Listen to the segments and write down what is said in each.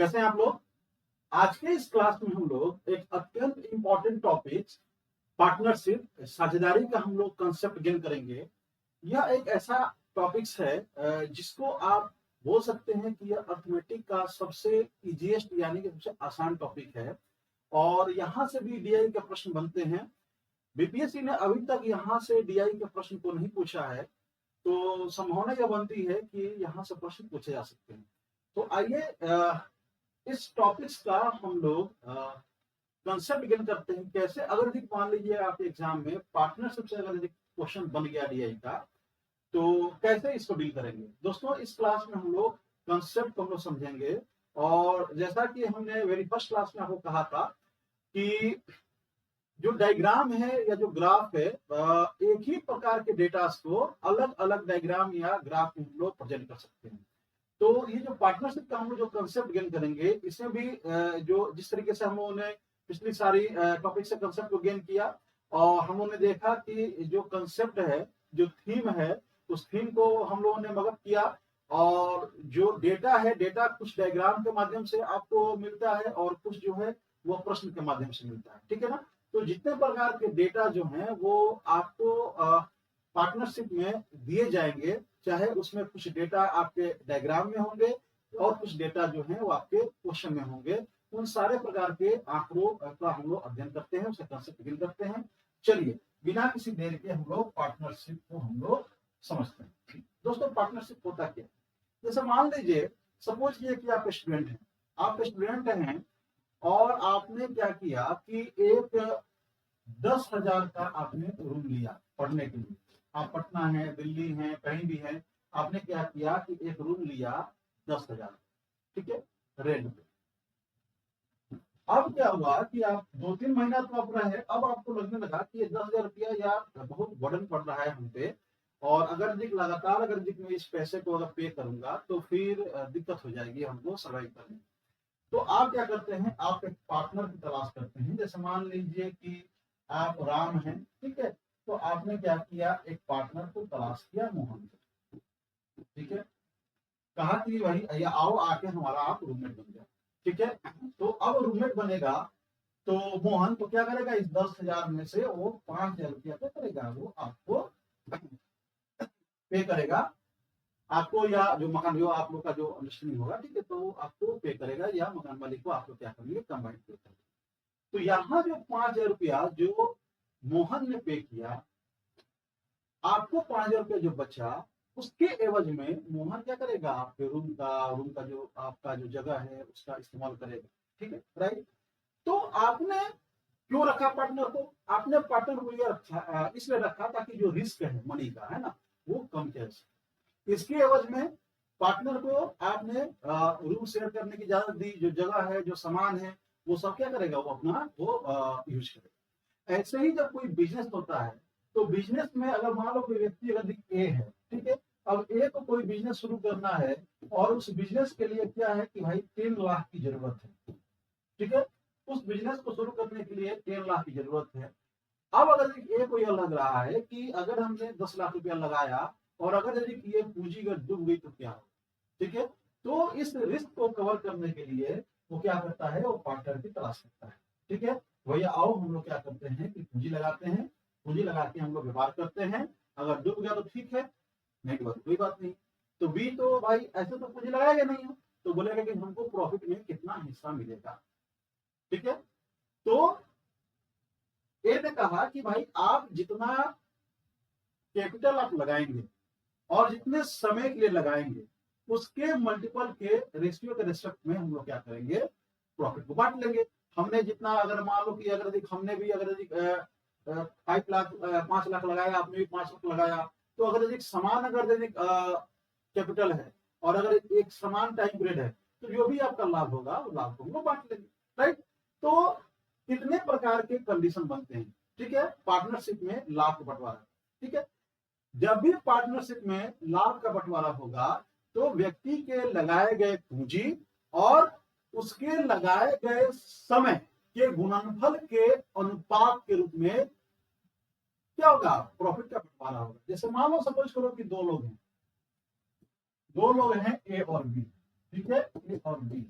कैसे हैं आप लोग? आज के इस क्लास में हम लोग एक अत्यंत इंपॉर्टेंट टॉपिक पार्टनरशिप साझेदारी का हम लोग कंसेप्ट गेन करेंगे। यह एक ऐसा टॉपिक्स है जिसको आप बोल सकते हैं कि यह अर्थमेटिक का सबसे इजीएस्ट यानी कि सबसे आसान टॉपिक है और यहाँ से भी डीआई के प्रश्न बनते हैं। बीपीएससी ने अभी तक यहाँ से डीआई के प्रश्न को नहीं पूछा है, तो संभावना यह बनती है कि यहाँ से प्रश्न पूछे जा सकते हैं। तो आइए इस टॉपिक्स का हम लोग कंसेप्ट गेन करते हैं। कैसे अगर मान लीजिए आपके एग्जाम में पार्टनरशिप से अगर क्वेश्चन बन गया डीआई का, तो कैसे इसको डील करेंगे। दोस्तों इस क्लास में हम लोग कंसेप्ट को हम लोग समझेंगे और जैसा कि हमने वेरी फर्स्ट क्लास में आपको कहा था कि जो डायग्राम है या जो ग्राफ है, एक ही प्रकार के डेटा को अलग अलग डायग्राम या ग्राफ में हम लोग प्रेजेंट कर सकते हैं। तो ये जो पार्टनरशिप का हम लोग जो कंसेप्ट गेन करेंगे, इसमें भी जो जिस तरीके से हम लोगों ने पिछली सारी टॉपिक से कंसेप्ट को गेन किया और हम लोगों ने देखा कि जो कंसेप्ट है, जो थीम है, उस थीम को हम लोगों ने मदद किया और जो डेटा है, डेटा कुछ डायग्राम के माध्यम से आपको मिलता है और कुछ जो है वो प्रश्न के माध्यम से मिलता है। ठीक है ना? तो जितने प्रकार के डेटा जो है वो आपको पार्टनरशिप में दिए जाएंगे, चाहे उसमें कुछ डेटा आपके डायग्राम में होंगे और कुछ डेटा जो है वो आपके क्वेश्चन में होंगे। उन सारे प्रकार के आंकड़ों का हम लोग अध्ययन करते हैं, उसका कंसेप्ट गेन करते हैं। चलिए बिना किसी देर के हम लोग पार्टनरशिप को हम लोग समझते हैं। दोस्तों पार्टनरशिप होता क्या है? जैसे मान लीजिए सपोज किए कि आप स्टूडेंट हैं, आप स्टूडेंट हैं और आपने क्या किया कि एक 10,000 का आपने रूम लिया पढ़ने के लिए। आप पटना है, दिल्ली है, कहीं भी है, आपने क्या किया कि एक रूम लिया 10,000, ठीक है, रेंट पे। अब क्या हुआ कि आप 2-3 महीना तो आप रहे, अब आपको लगने लगा कि ये 10,000 रुपया यार बहुत बर्डन पड़ रहा है हम पे और अगर लगातार अगर मैं इस पैसे को अगर पे करूंगा तो फिर दिक्कत हो जाएगी हमको सर्वाइव करने में। तो आप क्या करते हैं, आप एक पार्टनर की तलाश करते हैं। जैसे मान लीजिए कि आप राम हैं, ठीक है, तो आपने क्या किया, एक पार्टनर को तलाश किया मोहन से, ठीक है, कहा कि भाई या आओ आके हमारा आप रूममेट बन जाओ, ठीक है। तो अब रूममेट बनेगा तो मोहन तो क्या करेगा, इस 10,000 में से वो 5,000 रुपया क्या करेगा, वो आपको पे करेगा, आपको या जो मकान जो आप लोग का जो अंडरस्टैंडिंग होगा, ठीक है, तो आपको पे करेगा या मकान मालिक को आप लोग क्या करेंगे, कंबाइंड पे करेंगे। तो यहाँ जो 5,000 रुपया जो मोहन ने पे किया, आपको 5,000 रुपया जो बचा, उसके एवज में मोहन क्या करेगा, आपके रूम का जो आपका जो जगह है उसका इस्तेमाल करेगा, ठीक है, राइट। तो आपने क्यों रखा पार्टनर को, आपने पार्टनर को ये रखा इसलिए रखा ताकि जो रिस्क है मनी का, है ना, वो कम किया। इसके एवज में पार्टनर को आपने रूम शेयर करने की इजाजत दी, जो जगह है, जो सामान है, वो सब क्या करेगा, वो अपना वो यूज करेगा। ऐसे ही जब कोई बिजनेस होता है तो बिजनेस में अगर मान लो कोई व्यक्ति अगर ए है, ठीक है, अब ए को कोई बिजनेस शुरू करना है और उस बिजनेस के लिए क्या है कि भाई 3 लाख की जरूरत है, ठीक है, उस बिजनेस को शुरू करने के लिए 3 लाख की जरूरत है। अब अगर ए को यह लग रहा है कि अगर हमने 10 लाख रुपया लगाया और अगर यदि ये पूंजी अगर डूब गई तो क्या हो, ठीक है, तो इस रिस्क को कवर करने के लिए वो क्या करता है, वो पार्टनर की तलाश करता है, ठीक है। भैया आओ हम लोग क्या करते हैं कि पूंजी लगाते हैं, पूंजी लगा के हम लोग व्यवहार करते हैं, अगर डूब गया तो ठीक है, नहीं डूबा तो कोई बात नहीं। तो बी तो भाई ऐसे तो पूंजी लगाएगा नहीं है, तो बोलेगा कि हमको प्रॉफिट में कितना हिस्सा मिलेगा, ठीक है। तो ए ने कहा कि भाई आप जितना कैपिटल आप लगाएंगे और जितने समय के लिए लगाएंगे उसके मल्टीपल के रेशियो के रेस्पेक्ट में हम लोग क्या करेंगे, प्रॉफिट को बांट लेंगे। हमने जितना अगर मान लो कि अगर हमने भी अगर 5 लाख 5 लाख लगाया, आपने भी 5 लाख लगाया, तो अगर समान अगर कैपिटल है और अगर एक समान टाइम पीरियड है तो जो भी आपका लाभ होगा वो लाभ को हम लोग बांट लेंगे, राइट। तो कितने प्रकार के कंडीशन बनते हैं, ठीक है, पार्टनरशिप में लाभ का बंटवारा, ठीक है। जब भी पार्टनरशिप में लाभ का बंटवारा होगा तो व्यक्ति के लगाए गए पूंजी और उसके लगाए गए समय के गुणनफल के अनुपात के रूप में क्या होगा, प्रॉफिट का बंटवारा होगा। जैसे मान लो सपोज करो कि दो लोग हैं ए और बी, ठीक है, ए और बी।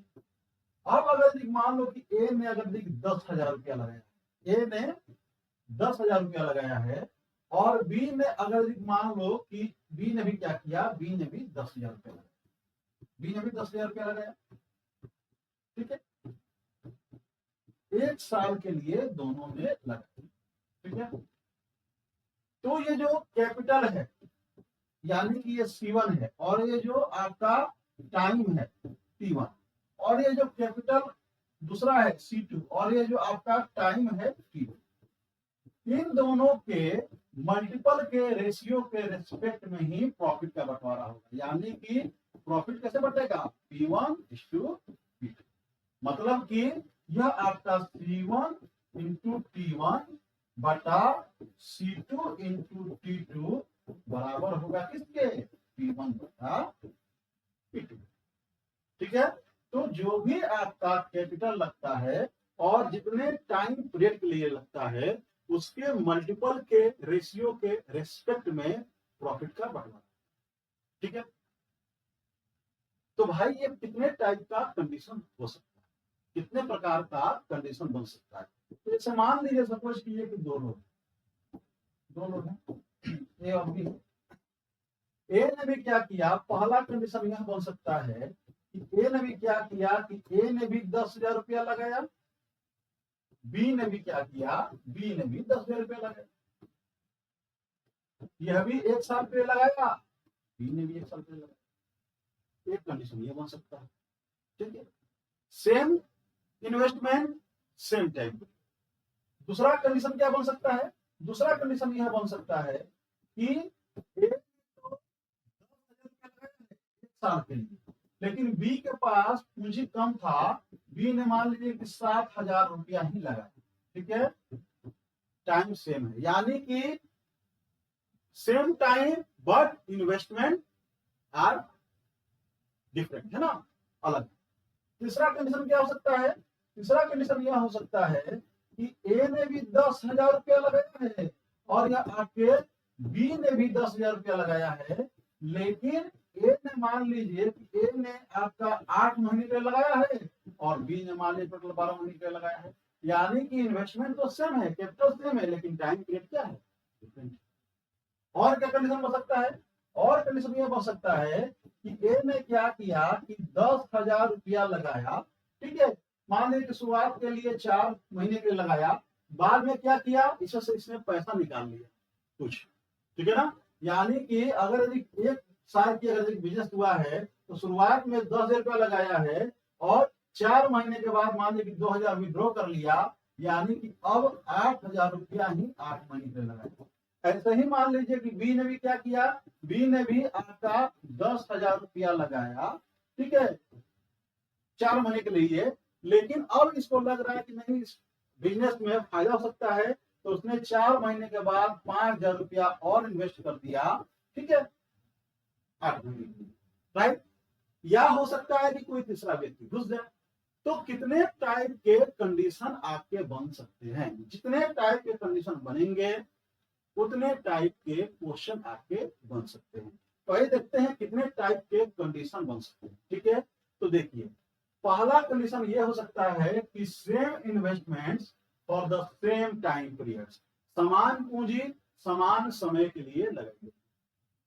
अब अगर मान लो कि ए ने अगर 10,000 रुपया लगाया, ए ने 10,000 रुपया लगाया है, और बी ने अगर मान लो कि बी ने भी क्या किया, बी ने भी 10,000 रुपया लगाया, बी ने भी 10,000 रुपया लगाया, ठीक है, 1 साल के लिए दोनों ने लगाया, ठीक है। तो ये जो कैपिटल है यानी कि ये C1 है, और ये जो आपका टाइम है T1, और ये जो कैपिटल दूसरा है C2, और ये जो आपका टाइम है T2, इन दोनों के मल्टीपल के रेशियो के रेस्पेक्ट में ही प्रॉफिट का बंटवारा होगा। यानी कि प्रॉफिट कैसे बटेगा, P1:P2, मतलब कि यह आपका C1 इंटू T1 बटा C2 इंटू T2 बराबर होगा किसके, P1 बटा P2, ठीक है। तो जो भी आपका कैपिटल लगता है और जितने टाइम पीरियड के लिए लगता है उसके मल्टीपल के रेशियो के रेस्पेक्ट में प्रॉफिट का बंटवारा, ठीक है। तो भाई ये कितने टाइप का कंडीशन हो सकता है, कितने प्रकार का कंडीशन बन सकता है। तो जैसे मान लीजिए सपोज कीजिए कि दो लोग हैं, ए और बी। ए ने भी क्या किया, पहला कंडीशन यह बन सकता है कि ए ने भी क्या किया कि ए ने भी 10,000 रुपया लगाया, बी ने भी क्या किया, बी ने भी 10,000 रुपया लगाया, यह भी 1 साल पे लगाया, बी ने भी 1 साल पे लगाया। एक कंडीशन ये बन सकता है, ठीक है, सेम इन्वेस्टमेंट सेम टाइम। दूसरा कंडीशन क्या बन सकता है, दूसरा कंडीशन यह बन सकता है कि एक तो 10,000 रुपया लगाया 1 साल के लिए, लेकिन बी के पास पूंजी कम था, बी ने मान लीजिए कि 7,000 रुपया ही लगाया, ठीक है, टाइम सेम है, यानी कि same time but investment are different, है ना, अलग। तीसरा कंडीशन क्या हो सकता है, तीसरा कंडीशन यह हो सकता है कि ए ने भी 10,000 रुपया लगाया है और यह आपके बी ने भी 10,000 रुपया लगाया है, लेकिन ए ने मान लीजिए कि ए ने आपका 8 महीने के लगाया है और बी ने मान लीजिए टोटल 12 महीने के लगाया है, यानी कि इन्वेस्टमेंट तो सेम है, कैपिटल सेम है, लेकिन टाइम पीरियड क्या है, डिफरेंट। और क्या कंडीशन बन सकता है, और कंडीशन यह बन सकता है कि ए ने क्या किया कि 10,000 रुपया लगाया, ठीक है, मान लीजिए कि शुरुआत के लिए 4 महीने के लिए लगाया, बाद में क्या किया, इससे इसने पैसा निकाल लिया कुछ, ठीक है ना। यानी कि अगर यदि 1 साल की अगर बिजनेस हुआ है तो शुरुआत में 10,000 रुपया लगाया है और 4 महीने के बाद मान लीजिए कि 2,000 विड्रॉ कर लिया, यानी कि अब 8,000 रुपया ही 8 महीने के लगाया। ऐसे ही मान लीजिए कि बी ने भी क्या किया, बी ने भी आपका 10,000 रुपया लगाया, ठीक है, 4 महीने के लिए, लेकिन अब इसको लग रहा है कि नहीं इस बिजनेस में फायदा हो सकता है, तो उसने 4 महीने के बाद 5,000 रुपया और इन्वेस्ट कर दिया, ठीक है, 8 महीने के लिए, राइट। या हो सकता है कि कोई तीसरा व्यक्ति घुस जाए। तो कितने टाइप के कंडीशन आपके बन सकते हैं, जितने टाइप के कंडीशन बनेंगे उतने टाइप के क्वेश्चन आपके बन सकते हैं। तो आइए देखते हैं कितने टाइप के कंडीशन बन सकते हैं, ठीक है। तो देखिए पहला कंडीशन ये हो सकता है कि same investments for the same time period, समान पूंजी समान समय के लिए लगेगी।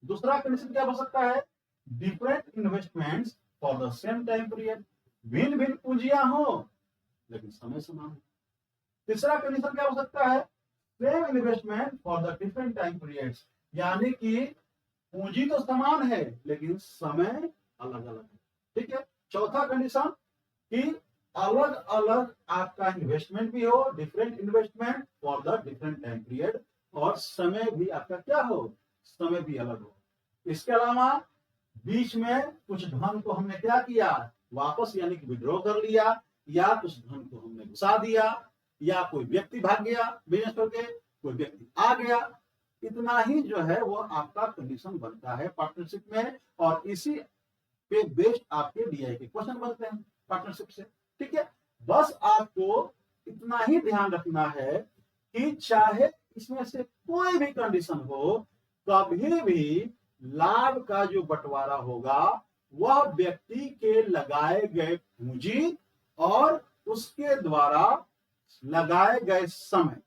दूसरा कंडीशन क्या हो सकता है, different investments for the same time period, भिन्न भिन्न पूंजियां हो लेकिन समय समान हो। तीसरा कंडीशन क्या हो सकता है, same investment for the different time periods, यानी कि पूंजी तो समान है लेकिन समय अलग अलग है, ठीक है। चौथा कंडीशन कि अलग अलग आपका इन्वेस्टमेंट भी हो, different investment for the different time period, और समय भी आपका क्या हो, समय भी अलग हो। इसके अलावा बीच में कुछ धन को हमने क्या किया, वापस यानी कि विड्रॉ कर लिया, या कुछ धन को हमने घुसा दिया, या कोई व्यक्ति भाग गया बिजनेस करके, कोई व्यक्ति आ गया, इतना ही जो है वो आपका कंडीशन बनता है पार्टनरशिप में, और इसी पे बेस्ड आपके डीआई के क्वेश्चन बनते हैं पार्टनरशिप से, ठीक है। बस आपको इतना ही ध्यान रखना है कि चाहे इसमें से कोई भी कंडीशन हो, कभी भी लाभ का जो बंटवारा होगा वह व्यक्ति के लगाए गए पूंजी और उसके द्वारा लगाए गए समय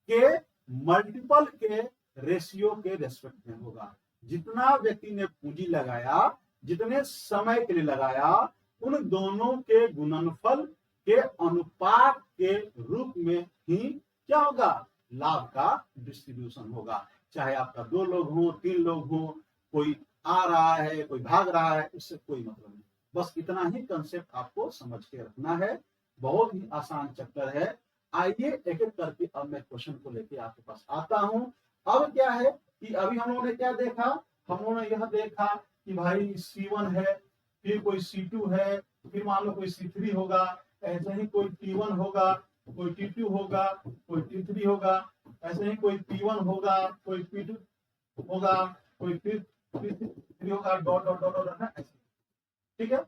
के मल्टीपल के रेशियो के रेस्पेक्ट में होगा। जितना व्यक्ति ने पूंजी लगाया, जितने समय के लिए लगाया, उन दोनों के गुणनफल के अनुपात के रूप में ही क्या होगा, लाभ का डिस्ट्रीब्यूशन होगा। चाहे आपका 2 लोग हो, 3 लोग हो, कोई आ रहा है, कोई भाग रहा है, इससे कोई मतलब नहीं। बस इतना ही कंसेप्ट आपको समझ के रखना है। बहुत ही आसान चैप्टर है। आइए एक एक करके अब मैं क्वेश्चन को लेके आपके पास आता हूं। अब क्या है कि अभी हम लोगों ने क्या देखा, हम लोगों ने यह देखा कि भाई C1 है, फिर कोई C2 है, फिर मान लो कोई C3 होगा, ऐसे ही कोई T1 होगा, कोई T2 होगा, कोई T3 होगा, ऐसे ही कोई P1 होगा, कोई P2 होगा, कोई P3 होगा, डॉट डॉट डॉट डॉट है ऐसे। ठीक है।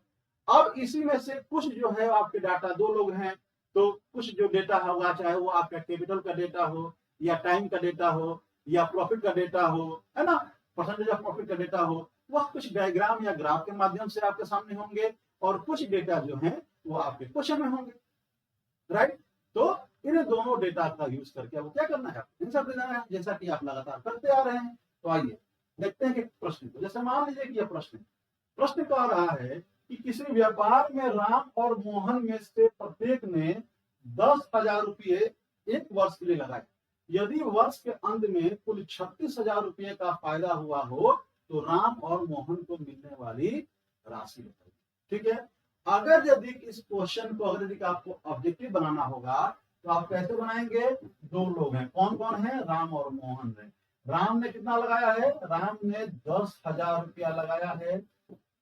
अब इसी में से कुछ जो है आपके डाटा, 2 लोग हैं तो कुछ जो डेटा होगा, चाहे वो आपका कैपिटल का डेटा हो, या टाइम का डेटा हो, या प्रॉफिट का डेटा हो, है ना, परसेंटेज ऑफ प्रॉफिट का डेटा हो, वह कुछ डायग्राम या ग्राफ के माध्यम से आपके सामने होंगे, और कुछ डेटा जो है वो आपके क्वेश्चन में होंगे। राइट। तो इन दोनों डेटा का यूज करके वो क्या करना है, आंसर देना है, जैसा कि आप लगातार करते आ रहे हैं। तो आइए देखते हैं कि प्रश्न को, जैसे मान लीजिए कि यह प्रश्न कह रहा है कि किसी व्यापार में राम और मोहन में से प्रत्येक ने 10,000 रुपये एक वर्ष के लिए लगाए। यदि वर्ष के अंत में कुल 36,000 रुपये का फायदा हुआ हो तो राम और मोहन को मिलने वाली राशि बताइए। ठीक है। अगर यदि इस क्वेश्चन को अगर यदि आपको ऑब्जेक्टिव बनाना होगा तो आप कैसे बनाएंगे, 2 लोग हैं, कौन कौन है, राम और मोहन है। राम ने कितना लगाया है, राम ने 10,000 रुपया लगाया है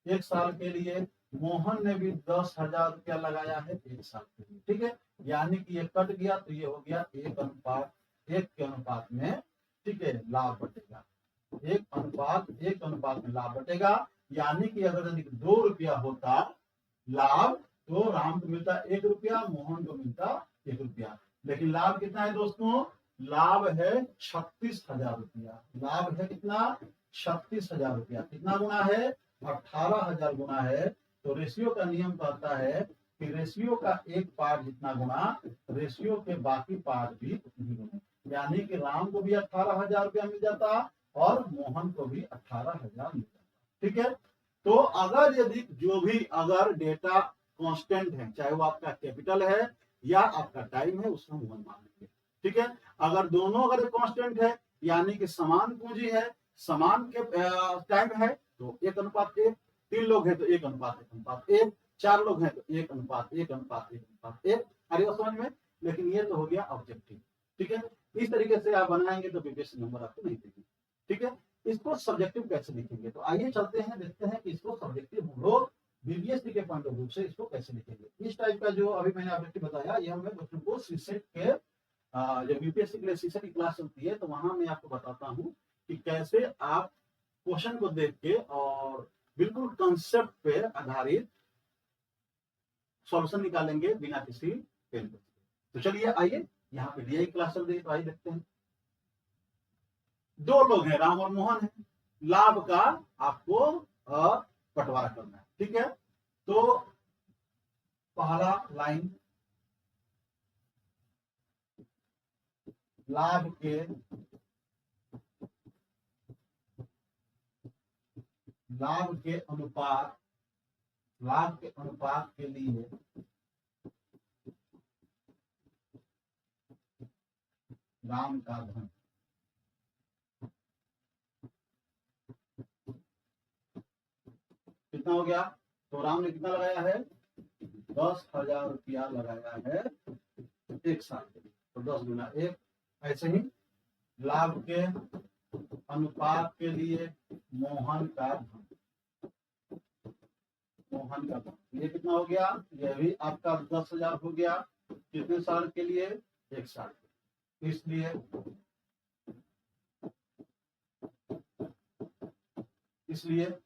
एक साल के लिए, मोहन ने भी 10,000 रुपया लगाया है एक साल के लिए। ठीक है। यानी कि ये कट गया तो ये हो गया 1:1 के अनुपात में। ठीक है, लाभ बटेगा 1:1 में लाभ बटेगा। यानी कि अगर यदि 2 रुपया होता लाभ तो राम को मिलता 1 रुपया, मोहन को मिलता 1 रुपया। लेकिन लाभ कितना है दोस्तों, लाभ है 36,000 रुपया। लाभ है कितना, 36,000 रुपया। कितना गुना है, 18,000 गुना है। तो रेशियो का नियम कहता है कि रेशियो का एक पार्ट जितना गुना, रेशियो के बाकी पार्ट भी उतनी गुना। यानी कि राम को भी 18,000 रुपया मिल जाता और मोहन को भी 18,000 मिल जाता। ठीक है। तो अगर यदि जो भी अगर डेटा कांस्टेंट है, चाहे वो आपका कैपिटल है या आपका टाइम है, उसको हम 1 मान लेंगे। ठीक है। अगर दोनों अगर कांस्टेंट है, यानी कि समान पूंजी है, समान के टाइम है, तो 1:1। 3 लोग हैं तो 1:1:1। 4 लोग हैं तो 1:1:1:1। अरे समझ में। लेकिन ये तो हो गया ऑब्जेक्टिव। ठीक है। इस तरीके से आप बनाएंगे तो बीपीएससी नंबर आपको नहीं देगी। ठीक है। इसको सब्जेक्टिव कैसे लिखेंगे, तो आइए चलते हैं, देखते हैं कि इसको सब्जेक्टिव हम लोग बीपीएससी के पॉइंट ऑफ व्यू से इसको कैसे लिखेंगे। इस टाइप का जो अभी मैंने ऑब्जेक्टिव बताया, ये हमें बच्चों को सीसेट के जब यूपीएससी के लिए सीसेट की क्लास चलती है तो वहां मैं आपको बताता हूँ कि कैसे आप क्वेश्चन को देख के और बिल्कुल कंसेप्ट पे आधारित सॉल्यूशन निकालेंगे बिना किसी पेन। तो चलिए आइए, यहाँ पे डीआई क्लास चल रही है तो आइए देखते हैं। 2 लोग हैं, राम और मोहन है। लाभ का आपको बंटवारा करना है। ठीक है। तो पहला लाइन, लाभ के अनुपात, लाभ के अनुपात के लिए राम का धन। कितना हो गया, तो राम ने कितना लगाया है, 10,000 रुपया लगाया है एक साल के लिए, तो 10 गुना 1। ऐसे ही लाभ के अनुपात के लिए मोहन का धन, ये कितना हो गया, ये भी आपका 10,000 हो गया। कितने साल के लिए, 1 साल। इसलिए इसलिए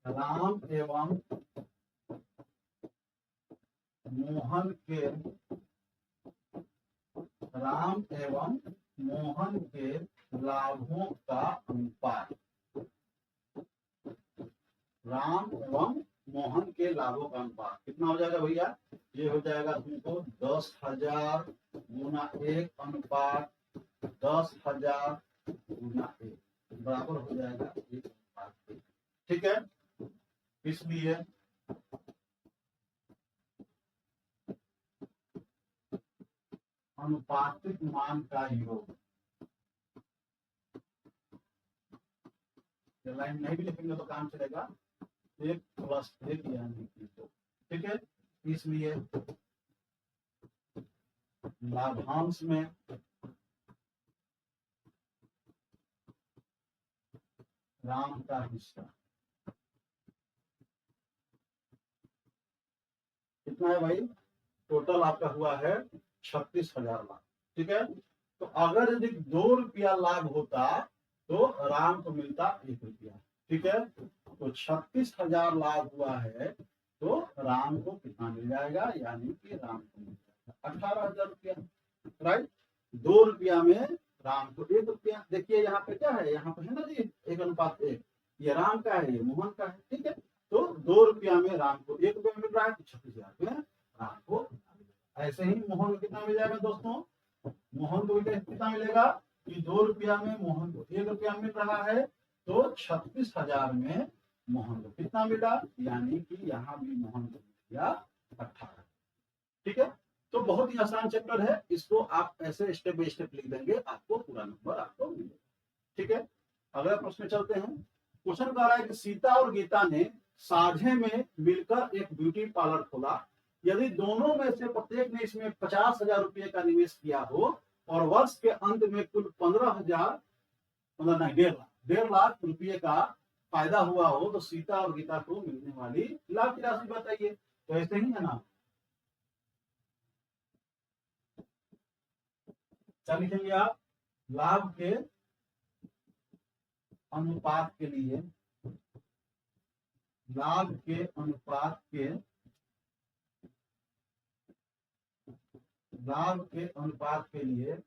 राम एवं मोहन के लाभों का अनुपात, राम एवं मोहन के लाभों का अनुपात कितना हो जाएगा भैया? ये हो जाएगा तुमको 10,000 गुना 1 अनुपात 10,000 गुना 1 बराबर हो जाएगा 1 अनुपात 1। ठीक है, इसलिए अनुपातिक मान का योग, लाइन नहीं भी लिखेंगे तो काम चलेगा, 1 + 1 यानी कि 2। ठीक है, इसलिए लाभांश में राम का हिस्सा कितना है भाई? टोटल आपका हुआ है 36,000 लाख। ठीक है, तो अगर यदि 2 रुपया लाभ होता तो राम को मिलता 1 रुपया। ठीक है, तो 36,000 लाभ हुआ है तो राम को कितना मिल जाएगा? यानी कि राम को मिल जाएगा 18,000 रुपया। राइट, 2 रुपया में राम को 1 रुपया। देखिए यहाँ पे क्या है, यहाँ पे है ना जी 1 अनुपात 1, ये राम का है, ये मोहन का है। ठीक है, तो 2 रुपया में राम को 1 रुपया मिल रहा है, तो 36,000 में राम को। ऐसे ही मोहन को कितना मिल जाएगा दोस्तों? मोहन को कितना मिलेगा कि 2 रुपया में मोहन को 1 रुपया मिल रहा है, तो 36,000 में मोहन को कितना मिला? यानी कि यहाँ भी मोहन को मिल गया 18। ठीक है, तो बहुत ही आसान चैप्टर है, इसको आप ऐसे स्टेप बाय स्टेप लिख देंगे, आपको पूरा नंबर आपको मिलेगा। ठीक है, अगला प्रश्न चलते हैं। क्वेश्चन कह रहा है कि सीता और गीता ने साझे में मिलकर एक ब्यूटी पार्लर खोला। यदि दोनों में से प्रत्येक ने इसमें 50,000 रुपये का निवेश किया हो और वर्ष के अंत में कुल 15,000 मतलब 1.5 लाख रुपये का फायदा हुआ हो, तो सीता और गीता को मिलने वाली लाभ की राशि बताइए। तो ऐसे ही है ना, क्या लिखेंगे आप? लाभ के अनुपात के लिए, लाभ के अनुपात के, लाभ के अनुपात के लिए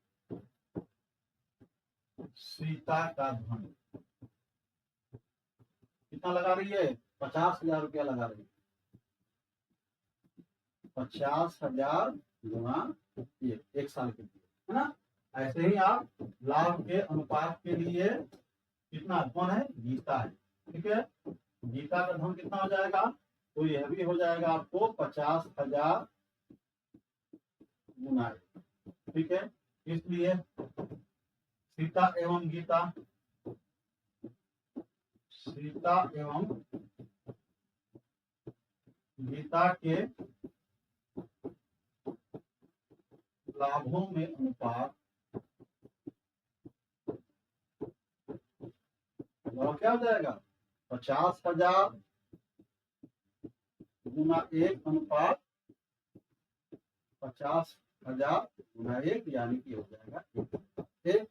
सीता का धन कितना लगा रही है? 50,000 रुपया लगा रही है। 50,000 गुना 1 साल के लिए, है ना। ऐसे ही आप लाभ के अनुपात के लिए कितना कौन है? गीता है। ठीक है, गीता का धन कितना हो जाएगा? तो यह भी हो जाएगा आपको 50,000 गुना 1। ठीक है, इसलिए सीता एवं गीता, सीता एवं गीता के लाभों में अनुपात क्या हो जाएगा? 50,000 गुना 1 अनुपात 50,000 गुना 1 यानी कि हो जाएगा 1।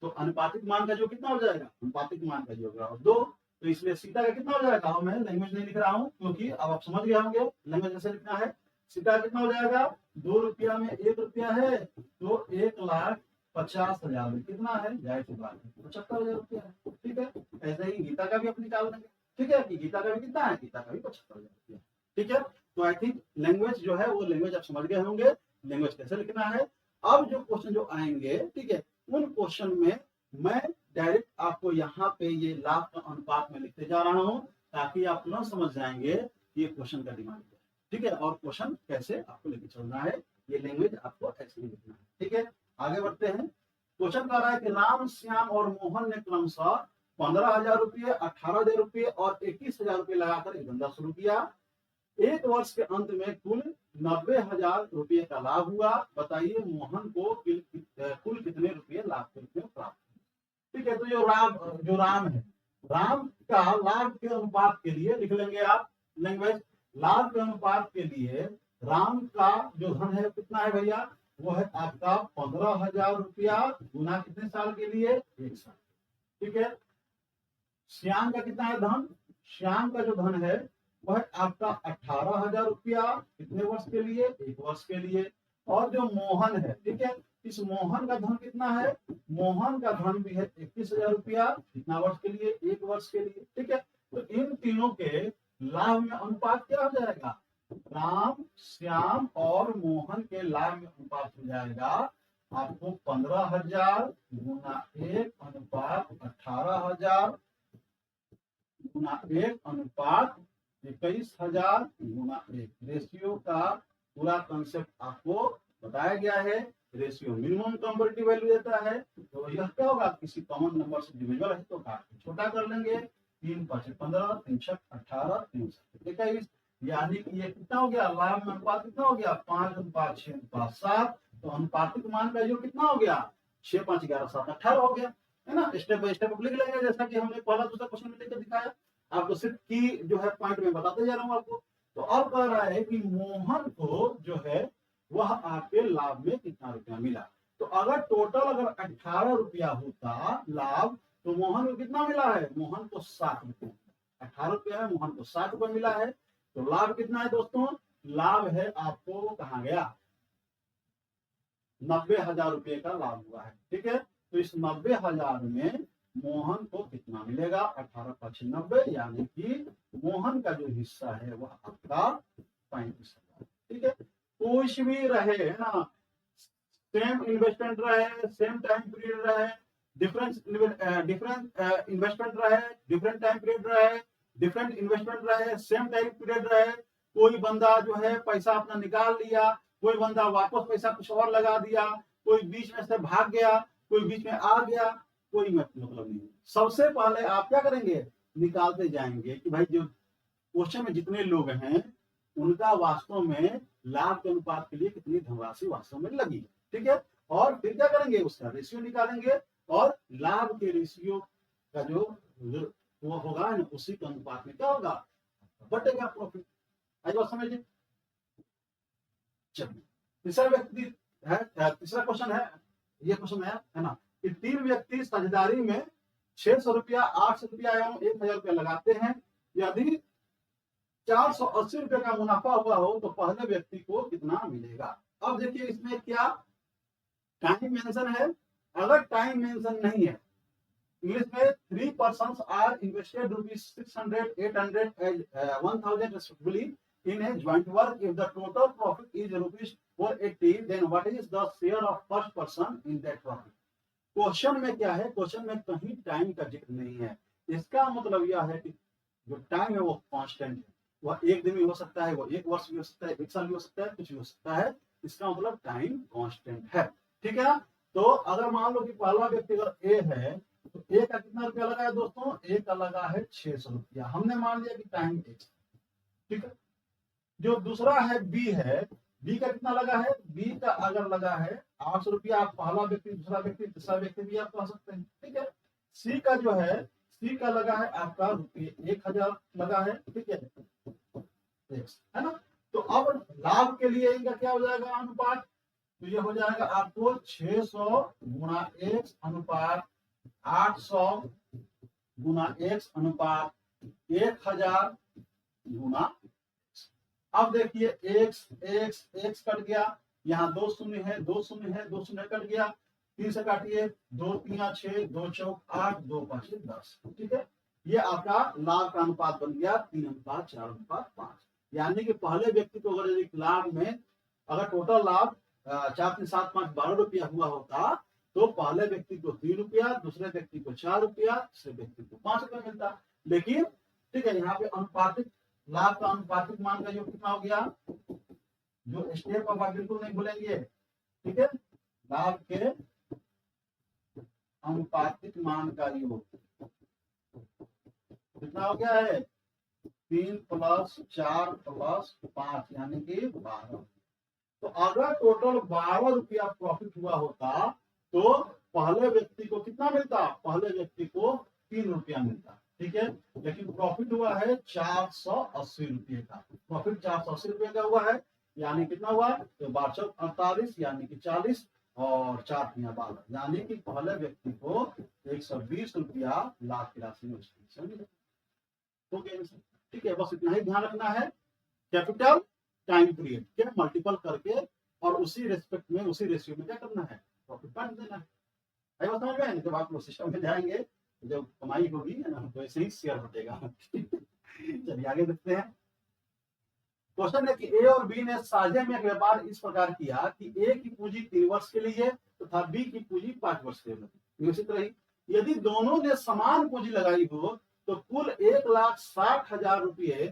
तो अनुपातिक मान का जो कितना हो जाएगा? अनुपातिक मान का जो 2। तो इसलिए सीता का कितना हो जाएगा? मैं लैंग्वेज नहीं लिख रहा हूँ क्योंकि अब आप समझ गए होंगे लैंग्वेज कैसे लिखना है। सीता कितना हो जाएगा? 2 रुपया में 1 रुपया है, तो 1,50,000 में कितना है? जाहिर सी बात है 75,000 रुपया है। ठीक है, ऐसे ही गीता का भी आप निकाल देंगे। ठीक है, कि गीता का भी कितना है? गीता का भी 75,000 रुपया। ठीक है, तो आई थिंक लैंग्वेज जो है वो लैंग्वेज आप समझ गए होंगे, लैंग्वेज कैसे लिखना है। अब जो क्वेश्चन जो आएंगे, ठीक है, उन क्वेश्चन में मैं डायरेक्ट आपको यहाँ पे ये लाभ का अनुपात में लिखते जा रहा हूँ ताकि आप तुरंत समझ जाएंगे ये क्वेश्चन का डिमांड क्या है। ठीक है, और क्वेश्चन कैसे आपको लेके चलना है, ये लैंग्वेज आपको ऐसे ही लिखना है। ठीक है, आगे बढ़ते हैं। क्वेश्चन कह रहा है कि राम, श्याम और मोहन ने क्रमशः 15,000 रुपये, 18,000 रुपये और 21,000 रुपये लगाकर एक धंधा शुरू किया। 1 वर्ष के अंत में कुल 90,000 रुपये का लाभ हुआ। बताइए मोहन को कुल कितने रुपये लाभ के रूप में प्राप्त? ठीक है, तो जो राम है, राम का लाभ के अनुपात के लिए लिख लेंगे आप लैंग्वेज। लाभ के अनुपात के लिए राम का जो धन है कितना है भैया? वो है आपका 15,000 रुपया गुना कितने साल के लिए? 1 साल। ठीक है, श्याम का कितना है धन? श्याम का जो धन है वह है आपका 18,000 रुपया कितने वर्ष के लिए? 1 वर्ष के लिए। और जो मोहन है, ठीक है, इस मोहन का धन कितना है? मोहन का धन भी है 21,000 रुपया। कितना वर्ष के लिए? 1 वर्ष के लिए। ठीक है, तो इन तीनों के लाभ में अनुपात क्या हो जाएगा? राम, श्याम और मोहन के लाभ में अनुपात हो जाएगा आपको 15,000 गुना 1 अनुपात 18,000 गुना 1 अनुपात 21,000 गुना 1। रेशियो का पूरा कंसेप्ट आपको बताया गया है। रेशियो मिनिमम कंपैरेटिव वैल्यू देता है, तो यह क्या होगा? किसी कॉमन नंबर से डिविजिबल है तो काट के छोटा कर लेंगे। 3 5 15, 3 6 18, 3 7 21, यानी कि ये कितना हो गया? लाभ में अनुपात कितना हो गया? 5 अनुपात 6 अनुपात 7। तो अनुपातिक मान का जो कितना हो गया? 6 5 11 7 18 हो गया, है ना। स्टेप बाय स्टेप लिख लेंगे, जैसा कि हमने पहला दूसरा क्वेश्चन में लेकर दिखाया। आपको सिर्फ की जो है पॉइंट में बताते जा रहा हूँ आपको। तो अब कह रहा है कि मोहन को जो है वह आपके लाभ में कितना रुपया मिला। तो अगर टोटल अगर 18 रुपया होता लाभ, तो मोहन को कितना मिला है? मोहन को 60 रुपया। 18 रुपया है, मोहन को 60 रुपया मिला है। तो लाभ कितना है दोस्तों? लाभ है आपको कहा गया 90,000 रुपये का लाभ हुआ है। ठीक है, तो इस 90,000 में मोहन को कितना मिलेगा? 18 5 90, यानी कि मोहन का जो हिस्सा है वह आपका 35,000। ठीक है, कुछ भी रहे, है ना, सेम इन्वेस्टमेंट रहे, सेम टाइम पीरियड रहे, डिफरेंट इन्वेस्टमेंट रहे, डिफरेंट टाइम पीरियड रहे, डिफरेंट इन्वेस्टमेंट रहे, सेम टाइम पीरियड रहे, कोई बंदा जो है पैसा अपना निकाल लिया, कोई बंदा वापस पैसा कुछ और लगा दिया, कोई बीच में से भाग गया, कोई बीच में आ गया, कोई मतलब नहीं। सबसे पहले आप क्या करेंगे? निकालते जाएंगे कि भाई जो क्वेश्चन में जितने लोग हैं उनका वास्तव में लाभ के अनुपात के लिए कितनी धनराशि वास्तव में लगी। ठीक है, और फिर क्या करेंगे? उसका रेशियो निकालेंगे और लाभ के रेशियो का जो वो होगा ना, उसी के अनुपात में क्या होगा? बटेगा प्रॉफिट। आई बात समझिए। चलिए, तीसरा व्यक्ति है, तीसरा क्वेश्चन है, ये क्वेश्चन है ना, कि 3 व्यक्ति साझेदारी में 600 रुपया, 800 रुपया एवं 1,000 रुपया लगाते हैं। यदि 480 रुपए का मुनाफा हुआ हो तो पहले व्यक्ति को कितना मिलेगा? अब देखिए इसमें क्या टाइम मेंशन है। अगर टाइम मेंशन नहीं है, इंग्लिश में 3 persons are invested ₹600, 800 and 1,000 respectively in a joint work. If the total profit is ₹480, then what is the share of first person in that profit? Question में क्या है? Question में कहीं टाइम का जिक्र नहीं है। इसका मतलब यह है कि जो टाइम है वो कांस्टेंट है। वह 1 दिन भी हो सकता है, वो 1 वर्ष भी हो सकता है, 1 साल भी हो सकता है, कुछ भी हो सकता है। इसका मतलब टाइम कांस्टेंट है। ठीक है ना। तो अगर मान लो कि पहला व्यक्ति अगर ए है, तो ए का कितना रुपया लगा है दोस्तों? ए का लगा है 600 रुपया। हमने मान लिया कि टाइम एक्स। ठीक है, जो दूसरा है बी है, बी का कितना लगा है? बी का अगर लगा है 800 रुपया, आप पहला व्यक्ति, दूसरा व्यक्ति, तीसरा व्यक्ति भी आप कह सकते हैं। ठीक है, सी का जो है, सी का लगा है आपका रुपये 1,000 लगा है। ठीक है ना। तो अब लाभ के लिए इनका क्या हो जाएगा अनुपात? तो ये हो जाएगा आपको 600 गुना x अनुपात 800 गुना x अनुपात 1,000 गुना। अब देखिए x x x कट गया, यहाँ 2 शून्य है, 2 शून्य है, 2 शून्य कट गया, 3 से काटिए, 2 3 6, 2 चौक 8, 2 5 10। ठीक है, ये आपका लाभ का अनुपात बन गया 3 अनुपात 4 अनुपात 5। यानी कि पहले व्यक्ति को अगर एक लाभ में अगर टोटल लाभ 4 3 7 5 12 रुपया हुआ होता, तो पहले व्यक्ति को 3 रुपया, दूसरे व्यक्ति को 4 रुपया, तीसरे व्यक्ति को 5 रुपया मिलता। लेकिन ठीक है, यहाँ पे अनुपातिक लाभ का अनुपातिक मान का योग कितना हो गया? जो स्टेप अब आप बिल्कुल नहीं भूलेंगे। ठीक है, लाभ के अनुपातिक मान का योग कितना हो गया है? 3 + 4 + 5 यानी कि 12। तो अगर टोटल 12 रुपया प्रॉफिट हुआ होता तो पहले व्यक्ति को कितना मिलता? पहले व्यक्ति को 3 रुपया मिलता। ठीक है, लेकिन प्रॉफिट हुआ है 480 रुपये का। प्रॉफिट 480 रुपये का हुआ है, यानी कितना हुआ? तो 12 48 यानी कि 40 और 4 × 12 यानी कि पहले व्यक्ति को 120 रुपया लाभ की राशि में उसकी मिला। ठीक है, बस इतना ही ध्यान रखना है। कैपिटल टाइम पीरियड के मल्टीपल करके और उसी रेस्पेक्ट में, उसी रेशियो में क्या करना है? प्रॉफिट पार्ट देना है। आई बात समझ में आए? जब आप लोग सिस्टम में जाएंगे, जब कमाई होगी है ना, तो ऐसे ही शेयर बटेगा। चलिए आगे देखते हैं। क्वेश्चन है कि ए और बी ने साझे में एक व्यापार इस प्रकार किया कि ए की पूंजी 3 वर्ष के लिए तथा बी की पूंजी 5 वर्ष के लिए निवेशित रही। यदि दोनों ने समान पूंजी लगाई हो तो कुल 1,60,000 रुपये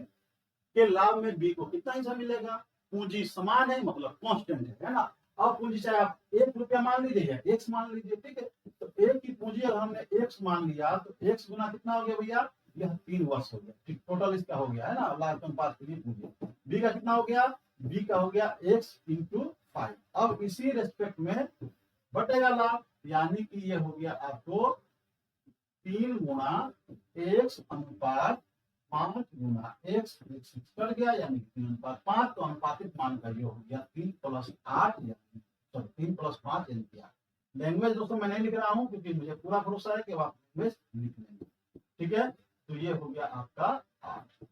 के लाभ में बी को कितना हिस्सा मिलेगा? पूंजी समान है मतलब कांस्टेंट है ना। अब पूंजी चाहे आप 1 रुपया मान लीजिए या एक्स मान लीजिए, ठीक है। तो ए की पूंजी अगर हमने एक्स मान लिया तो एक्स गुना कितना हो गया भैया? यह 3 वर्ष हो गया, ठीक। टोटल इसका हो गया है ना, लाभ अनुपात के लिए पूंजी। बी का कितना हो गया? बी का हो गया एक्स इंटू 5। अब इसी रेस्पेक्ट में बटेगा लाभ, यानी कि ये हो गया आपको 3 गुना एक्स अनुपात 5 गुना एक्स कट गया, यानी 3 अनुपात 5। तो अनुपातिक मान का ये हो गया 3 + 8 यानी 3 + 5 यानी क्या। लैंग्वेज दोस्तों मैं नहीं लिख रहा हूं क्योंकि मुझे पूरा भरोसा है कि आप लैंग्वेज लिख लेंगे, ठीक है। तो ये हो गया आपका 8।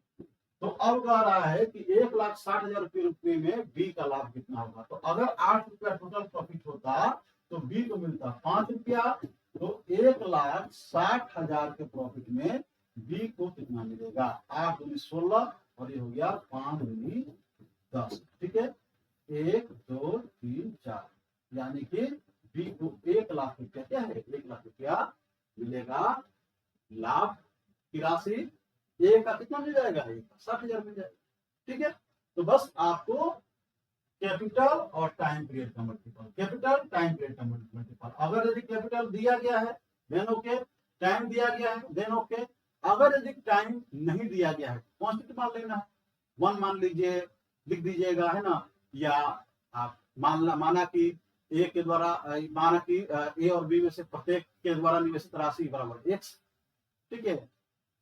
तो अब कह रहा है कि 1,60,000 रुपये में बी का लाभ कितना होगा। तो अगर 8 रुपया टोटल प्रॉफिट होता तो बी को मिलता 5 रुपया। तो 1,60,000 के प्रॉफिट में बी को कितना मिलेगा? 8 दूनी 16 और ये हो गया 5 दूनी 10, ठीक है। 1 2 3 4 यानी कि बी को 1 लाख रुपया क्या है? 1 लाख रुपया मिलेगा लाभ की राशि। ए का कितना मिल जाएगा? 60,000 मिल जाएगा, ठीक है। तो बस आपको कैपिटल और टाइम पीरियड का मल्टीपल, कैपिटल टाइम पीरियड का मल्टीपल। अगर यदि कैपिटल दिया गया है देन ओके, टाइम दिया गया है देन ओके। अगर यदि टाइम नहीं दिया गया है कॉन्स्टेंट मान लेना है, 1 मान लीजिए, लिख दीजिएगा है ना। या आप माना कि ए के द्वारा, माना कि ए और बी में से प्रत्येक के द्वारा निवेशित राशि बराबर एक्स, ठीक है।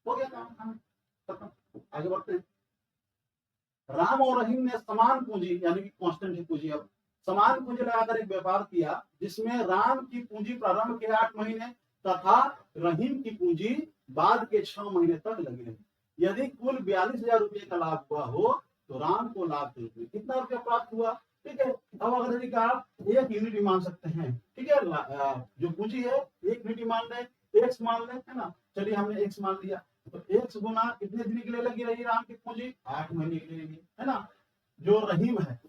हो गया काम खत्म। आगे बढ़ते हैं। राम और रहीम ने समान पूंजी यानी कि कांस्टेंट पूंजी, अब समान पूंजी लगाकर एक व्यापार किया जिसमें राम की पूंजी प्रारंभ के 8 महीने तथा रहीम की पूंजी बाद के 6 महीने तक लगी रही। यदि कुल 42,000 रुपये का लाभ हुआ हो तो राम को लाभ के रूप में कितना रुपया प्राप्त हुआ, ठीक है। अब अगर यदि आप 1 यूनिट मान सकते हैं, ठीक है। जो पूंजी है 1 यूनिट मान लें, एक्स मान लें, है ना। चलिए हमने एक्स मान लिया। तो एक्स गुना कितने दिन के लिए लगी रही राम की पूंजी? 8 महीने के लिए लगी, है ना। जो रहीम है,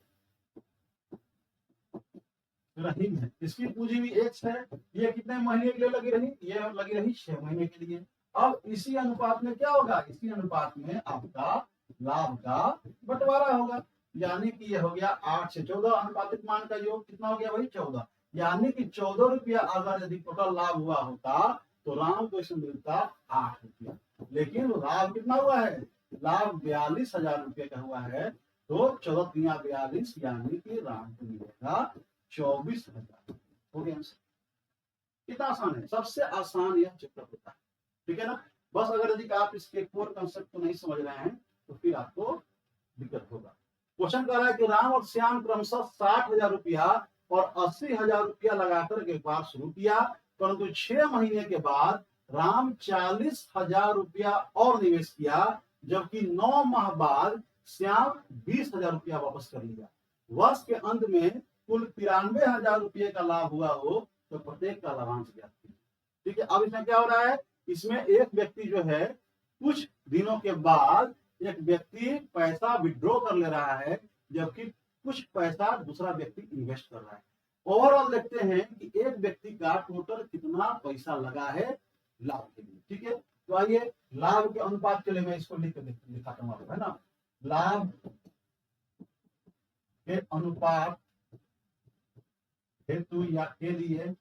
रहीम है इसकी पूंजी भी एक्स है, ये कितने महीने के लिए लगी रही? ये लगी रही 6 महीने के लिए। अब इसी अनुपात में क्या होगा? इसी अनुपात में आपका लाभ का बंटवारा होगा, यानी कि ये हो गया 8 से 14, अनुपातिक मान का योग कितना हो गया भाई? 14। यानी कि 14 रुपया अगर यदि टोटल लाभ हुआ होता तो राम को इसमें मिलता 8 रुपया। लेकिन लाभ कितना हुआ है? लाभ 42,000 रुपये का हुआ है। तो 14 × 42 यानी कि राम को मिलेगा 24,000। हो गया आंसर। कितना आसान है, सबसे आसान यह चैप्टर होता है, ठीक है ना। बस अगर यदि आप इसके कोर कंसेप्ट को नहीं समझ रहे हैं तो फिर आपको दिक्कत होगा। क्वेश्चन कह रहा है कि राम और श्याम क्रमशः 60,000 रुपया और 80,000 रुपया लगाकर व्यापार शुरू किया, परंतु 6 महीने के बाद राम 40,000 रुपया और निवेश किया, जबकि 9 माह बाद श्याम 20,000 रुपया वापस कर लिया। वर्ष के अंत में कुल 93,000 रुपये का लाभ हुआ हो तो प्रत्येक का लाभांश ज्ञात कीजिए, ठीक है। अब इसमें क्या हो रहा है? इसमें एक व्यक्ति जो है कुछ दिनों के बाद एक व्यक्ति पैसा विड्रॉ कर ले रहा है, जबकि कुछ पैसा दूसरा व्यक्ति इन्वेस्ट कर रहा है। ओवरऑल देखते हैं कि एक व्यक्ति का टोटल कितना पैसा लगा है लाभ के लिए, ठीक है। तो आइए लाभ के अनुपात के लिए मैं इसको लिखाता हूँ, है ना। लाभ के अनुपात हेतु या के लिए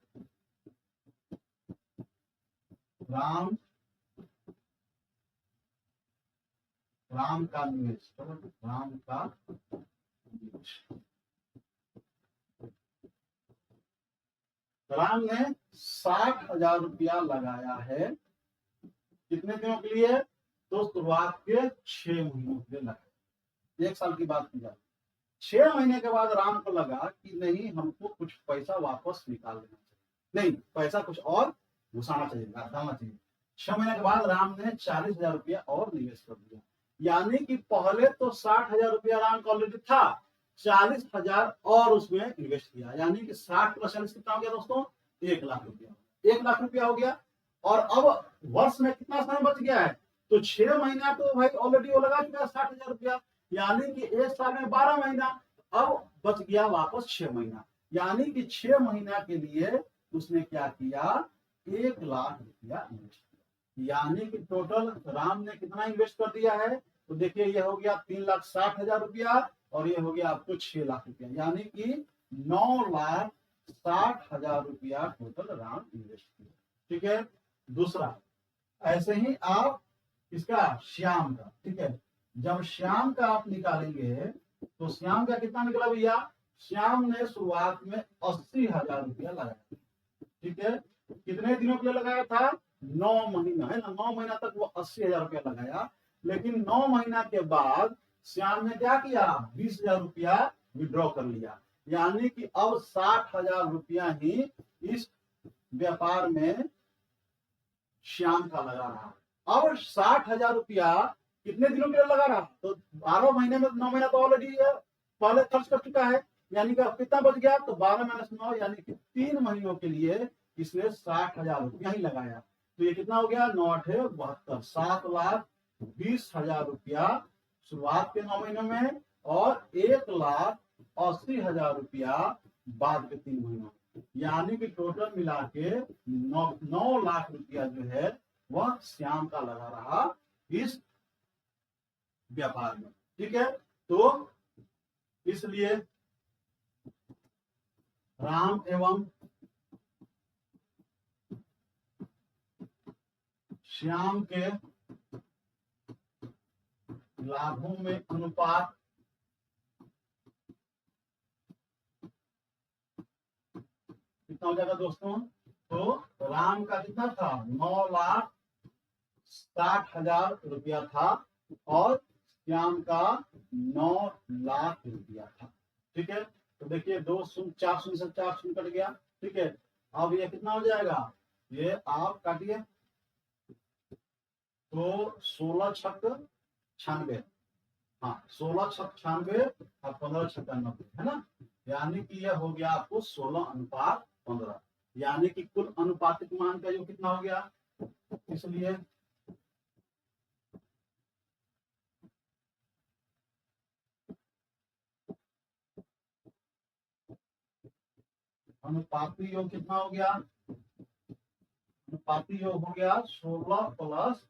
राम का निवेश, राम का निवेश। राम ने 60,000 रुपया लगाया है, कितने दिनों के लिए? तो शुरुआत के 6 महीनों के लिए लगाया। 1 साल की बात की जाए, 6 महीने के बाद राम को लगा कि नहीं, हमको कुछ पैसा वापस निकाल देना चाहिए, नहीं पैसा कुछ और घुसाना चाहिए, डालना चाहिए। 6 महीने के बाद राम ने 40,000 रुपया और निवेश कर दिया, यानी कि पहले तो 60,000 रुपया राम का ऑलरेडी था, 40,000 और उसमें इन्वेस्ट किया, यानी कि 60 प्लस 40 कितना हो गया दोस्तों, 1 लाख रुपया। 1 लाख रुपया हो गया। और अब वर्ष में कितना समय बच गया है, तो 6 महीना तो भाई ऑलरेडी वो लगा चुका है 60,000 रुपया, यानी कि 1 साल में 12 महीना, अब बच गया वापस 6 महीना, यानी कि 6 महीना के लिए उसने क्या किया, 1 लाख रुपया इन्वेस्ट किया। यानी कि टोटल राम ने कितना इन्वेस्ट कर दिया है, तो देखिए ये हो गया 3,60,000 रुपया और ये हो गया आपको 6 लाख रुपया, यानी कि 9,60,000 रुपया टोटल राम इन्वेस्ट किया। ठीक है। दूसरा, ऐसे ही आप इसका श्याम का, ठीक है, जब श्याम का आप निकालेंगे तो श्याम का कितना निकला भैया, श्याम ने शुरुआत में 80,000 रुपया लगाया। ठीक है। कितने दिनों के लिए लगाया था, 9 महीना, है ना, 9 महीना तक वो 80,000 रुपया लगाया। लेकिन 9 महीना के बाद श्याम ने क्या किया, 20,000 रुपया विड्रॉ कर लिया, यानी कि अब 60,000 रुपया ही इस व्यापार में श्याम का लगा रहा। अब 60,000 रुपया कितने दिनों के लिए लगा रहा, तो 12 महीने में 9 महीना तो ऑलरेडी पहले खर्च कर चुका है, यानी कि कितना बच गया, तो 12 माइनस 9, यानी कि 3 महीनों के लिए इसने 60,000 रुपया ही लगाया। तो ये कितना हो गया, 9 8 72, 7,20,000 रुपया शुरुआत के 9 महीनों में और 1,80,000 रुपया बाद के 3 महीनों में, यानी कि टोटल मिला के 9 लाख रुपया जो है वह श्याम का लगा रहा इस व्यापार में। ठीक है। तो इसलिए राम एवं श्याम के लाभों में अनुपात कितना हो जाएगा दोस्तों, तो राम का कितना था, 9,60,000 रुपया था और श्याम का 9 लाख रुपया था। ठीक है। तो देखिए 2 शून्य 4 शून्य से 4 शून्य कट गया। ठीक है। अब ये कितना हो जाएगा, ये आप काटिए तो 16 छक 96, हाँ 16 छक 96 और 15 छक 90, है ना, यानी कि यह हो गया आपको 16:15, यानी कि कुल अनुपातिक मान का जो कितना हो गया, इसलिए अनुपाती योग कितना हो गया, अनुपाती योग हो गया 16 प्लस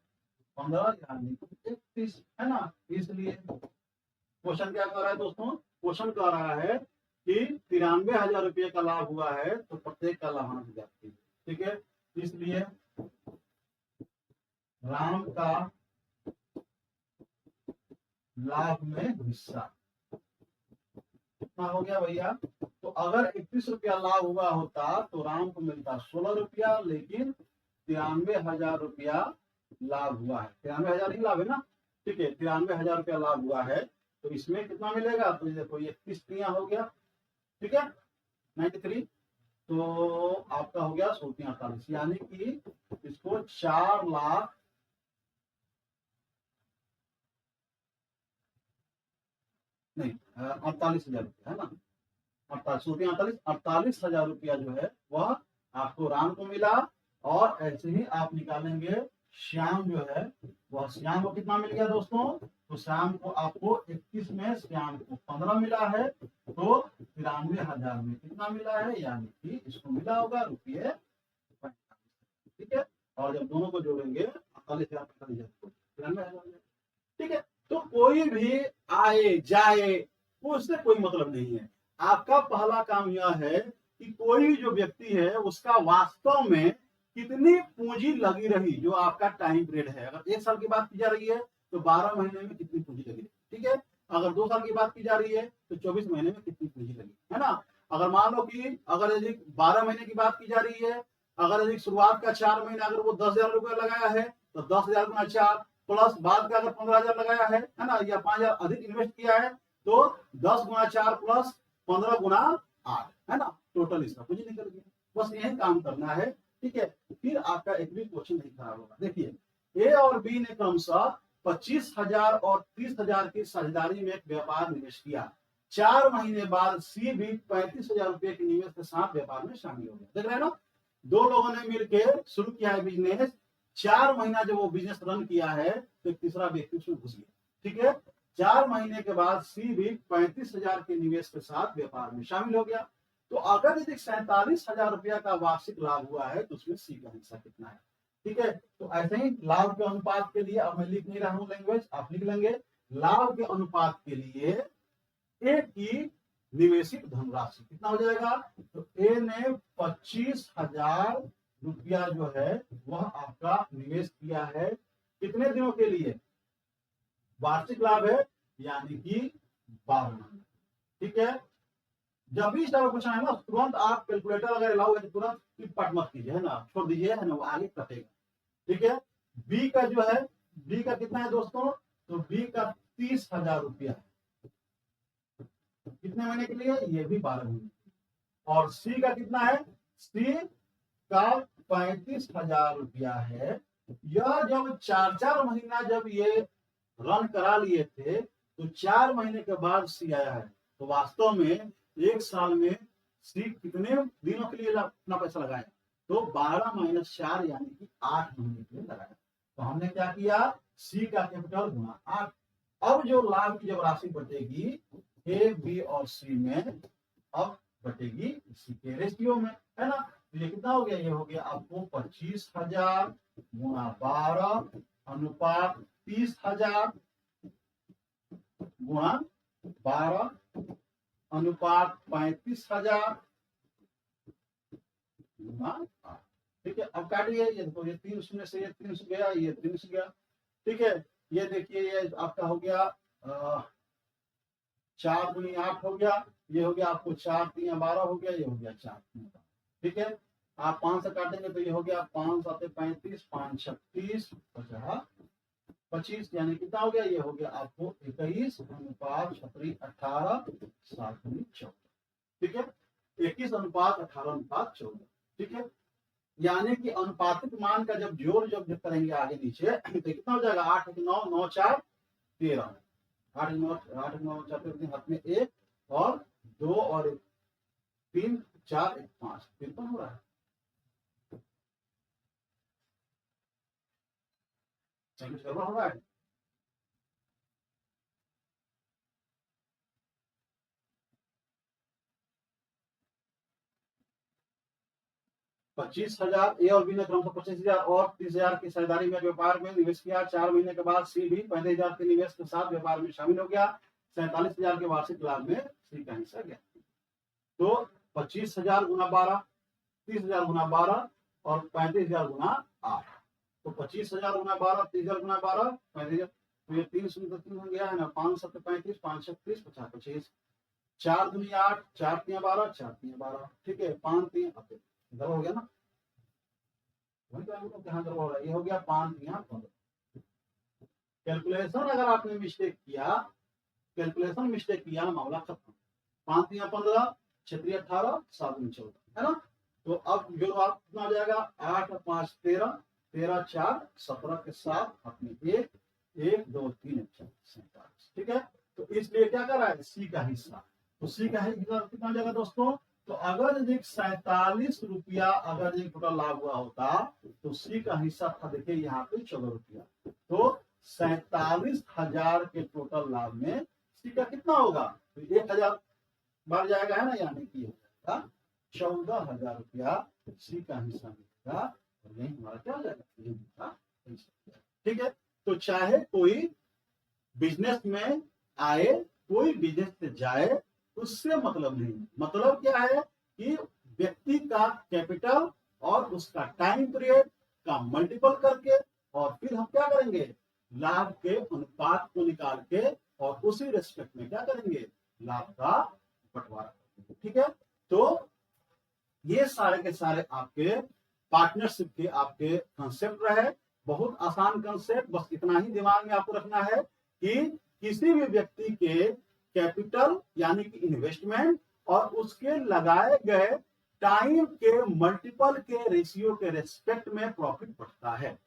15 यानी 31, है ना। इसलिए क्वेश्चन क्या कर रहा है दोस्तों, क्वेश्चन कह रहा है कि 93,000 रुपये का लाभ हुआ है तो प्रत्येक का लाभांश जाती है। ठीक है। इसलिए राम का लाभ में हिस्सा कितना हो गया भैया, तो अगर 31 रुपया लाभ हुआ होता तो राम को मिलता 16 रुपया, लेकिन 93,000 रुपया लाभ हुआ है, 93,000 ही लाभ है ना। ठीक है। 93,000 रुपया लाभ हुआ है तो इसमें कितना मिलेगा, तो देखो ये 31 हो गया। ठीक है। 93, तो आपका हो गया 16,48, यानी कि इसको 4 लाख नहीं 48,000 रुपया, है ना, 48,000 रुपया जो है वह आपको राम को मिला। और ऐसे ही आप निकालेंगे श्याम जो है, वह श्याम को कितना मिल गया दोस्तों, तो श्याम को आपको 21 में श्याम को 15 मिला है, तो 93,000 में कितना मिला है, यानी कि इसको मिला होगा रुपये 45। ठीक है। और जब दोनों को जोड़ेंगे 48,000 93,000। ठीक है। तो कोई भी आए जाए उससे कोई मतलब नहीं है, आपका पहला काम यह है कि कोई जो व्यक्ति है उसका वास्तव में कितनी पूंजी लगी रही, जो आपका टाइम पीरियड है। अगर 1 साल की बात की जा रही है तो 12 महीने में कितनी पूंजी लगी। ठीक है। अगर 2 साल की बात की जा रही है तो 24 महीने में कितनी पूंजी लगी, है ना। अगर मान लो कि अगर यदि 12 महीने की बात की जा रही है, अगर यदि शुरुआत का 4 महीना अगर वो 10,000 रुपया लगाया है तो 10,000 गुना 4 प्लस बाद का अगर 15,000 लगाया है ना, या 5,000 अधिक इन्वेस्ट किया है तो 10 गुना 4 प्लस 15 गुना 8, है ना, टोटल इसका पूंजी निकल गया। बस यही काम करना है। ठीक है। फिर आपका एक भी क्वेश्चन नहीं खराब होगा। देखिए ए और बी ने क्रमशः 25,000 और 30,000 की साझेदारी में एक व्यापार निवेश किया। 4 महीने बाद सी भी 35,000 रुपए के निवेश के साथ व्यापार में शामिल हो गया। देख रहे हैं ना, दो लोगों ने मिलकर शुरू किया है बिजनेस, 4 महीना जब वो बिजनेस रन किया है तो एक तीसरा व्यक्ति उसमें घुस गया। ठीक है, 4 महीने के बाद सी भी 35,000 के निवेश के साथ व्यापार में शामिल हो गया। तो अगर यदि 47,000 रुपया का वार्षिक लाभ हुआ है तो उसमें सी का हिस्सा कितना है। ठीक है, तो ऐसे ही लाभ के अनुपात के लिए, अब मैं लिख नहीं रहा हूं लैंग्वेज, आप लिख लेंगे। लाभ के अनुपात के लिए ए की निवेशित धनराशि कितना हो जाएगा, तो ए ने 25,000 रुपया जो है वह आपका निवेश किया है, कितने दिनों के लिए, वार्षिक लाभ है यानी कि 12 महीने। ठीक है, जब भी इस तरह पूछना है ना, तुरंत आप कैलकुलेटर अगर अलाउ है तो तुरंत टिक मत कीजिए, है ना, छोड़ दीजिए, है ना, वो आगे कटेगा। ठीक है, बी का जो है, बी का कितना है दोस्तों, तो बी का 30,000 रुपया है, कितने महीने के लिए, ये भी 12 महीने। और सी का कितना है, सी का 35,000 रुपया है। यह जब 4-4 महीना जब ये रन करा लिए थे तो 4 महीने के बाद सी आया है, तो वास्तव में एक साल में सी कितने दिनों के लिए अपना पैसा लगाया, तो 12 माइनस 4 यानी कि 8 महीने के लिए लगाया। तो हमने क्या किया, सी का कैपिटल गुना 8। अब जो लाभ की जब राशि बटेगी ए बी और सी में, अब बटेगी इसी के रेशियो में, है ना। तो ये कितना हो गया, ये हो गया आपको 25,000 गुना 12 अनुपात 30,000 गुणा 12 अनुपात 35,000 गुणा 8। ठीक है, अब काटिए, ये देखो, ये 3 शून्य से ये 3 गया, ये 3 गया। ठीक है, ये देखिए, ये आपका हो गया 4 दूनी 8 हो गया, ये हो गया आपको 4 3 12 हो गया, ये हो गया 4 3 12। ठीक है, आप 5 से काटेंगे तो ये हो गया 5 7 35, 5 36 50 25, यानी कितना हो गया, ये हो गया आपको 21 अनुपात 18 7 14। ठीक है, 21 अनुपात 18 अनुपात 14। ठीक है, यानी कि अनुपातिक मान का जब जोड़ जब करेंगे आगे नीचे तो कितना हो जाएगा, 8 9 9 4 13, 8 9 4 13, हाथ में 1 और 2 और 3 4 1 5, 53 हो रहा है। कुछ गड़बड़ हो रहा है, $25,000 ए और बी ने क्रम से 25,000 और 30,000 की साझेदारी में व्यापार में निवेश किया। 4 महीने के बाद सी भी 35,000 के निवेश के साथ व्यापार में शामिल हो गया। 47,000 के वार्षिक लाभ में सी का हिस्सा गया। तो 25,000 गुना 12, 30,000 गुना 12 और 35,000 गुना 8। तो 25,000 गुना 12, 30,000 गुना 12, 35,000, तो ये 3 शून्य 3 हो गया, है ना, 5 7 35, 5 36 50 25, 4 दूनी 8, 4 3 12, 4 3 12। ठीक है, 5 3 इधर हो गया ना, ये हो गया 5 3 15। कैलकुलेशन अगर आपने मिस्टेक किया, कैलकुलेशन मिस्टेक किया, मामला खत्म। 5 3 15, 6 3 18, 7 2 14, है ना। तो अब जो आप कितना हो जाएगा, 8 और 5 13, 13 4 17 के साथ अपने 1 1 2 3 4 47। ठीक है, तो इसलिए क्या कर रहा है, सी का हिस्सा। तो सी का हिस्सा कितना हो जाएगा दोस्तों, तो अगर यदि 47 रुपया अगर ये टोटल लाभ हुआ होता तो सी का हिस्सा था, देखिए यहाँ पे 14 रुपया। तो 47,000 के टोटल लाभ में सी का कितना होगा, तो 1,000 बढ़ जाएगा, है ना, यानी कि 14,000 रुपया सी का हिस्सा मिलेगा। और यही हमारा क्या हो जाएगा, ठीक है। तो चाहे कोई बिजनेस में आए, कोई बिजनेस से जाए, उससे मतलब नहीं। मतलब क्या है कि व्यक्ति का कैपिटल और उसका टाइम पीरियड का मल्टीपल करके और फिर हम क्या करेंगे, लाभ के अनुपात को निकाल के और उसी रेस्पेक्ट में क्या करेंगे, लाभ का बंटवारा करेंगे। ठीक है, तो ये सारे के सारे आपके पार्टनरशिप के आपके कंसेप्ट रहे। बहुत आसान कंसेप्ट, बस इतना ही दिमाग में आपको रखना है कि किसी भी व्यक्ति के कैपिटल यानी कि इन्वेस्टमेंट और उसके लगाए गए टाइम के मल्टीपल के रेशियो के रेस्पेक्ट में प्रॉफिट बढ़ता है।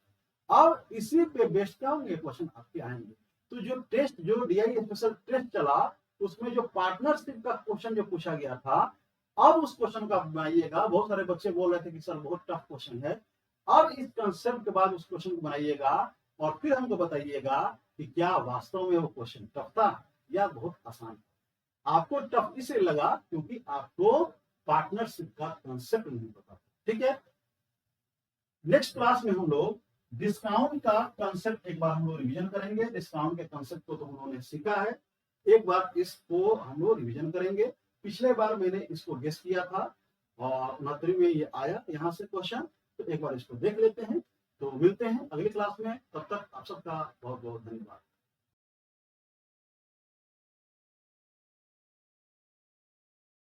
और इसी पे बेस्ड का ये क्वेश्चन आपके आएंगे। तो जो टेस्ट, जो डीआई स्पेशल टेस्ट चला उसमें जो पार्टनरशिप का क्वेश्चन जो पूछा गया था, अब उस क्वेश्चन का बनाइएगा। बहुत सारे बच्चे बोल रहे थे कि सर बहुत टफ क्वेश्चन है। अब इस कंसेप्ट के बाद उस क्वेश्चन को बनाइएगा और फिर हमको बताइएगा कि क्या वास्तव में वो क्वेश्चन टफ था या बहुत आसान। आपको टफ इसलिए लगा क्योंकि आपको पार्टनरशिप का कंसेप्ट नहीं पता। ठीक है, नेक्स्ट क्लास में हम लोग डिस्काउंट का कंसेप्ट एक बार हम लोग रिवीजन करेंगे। डिस्काउंट के कंसेप्ट को तो हम लोगों ने सीखा है, एक बार इसको हम लोग रिवीजन करेंगे। पिछले बार मैंने इसको गेस किया था और 69 में ये आया यहाँ से क्वेश्चन, तो एक बार इसको देख लेते हैं। तो मिलते हैं अगली क्लास में, तब तक आप सबका बहुत बहुत धन्यवाद।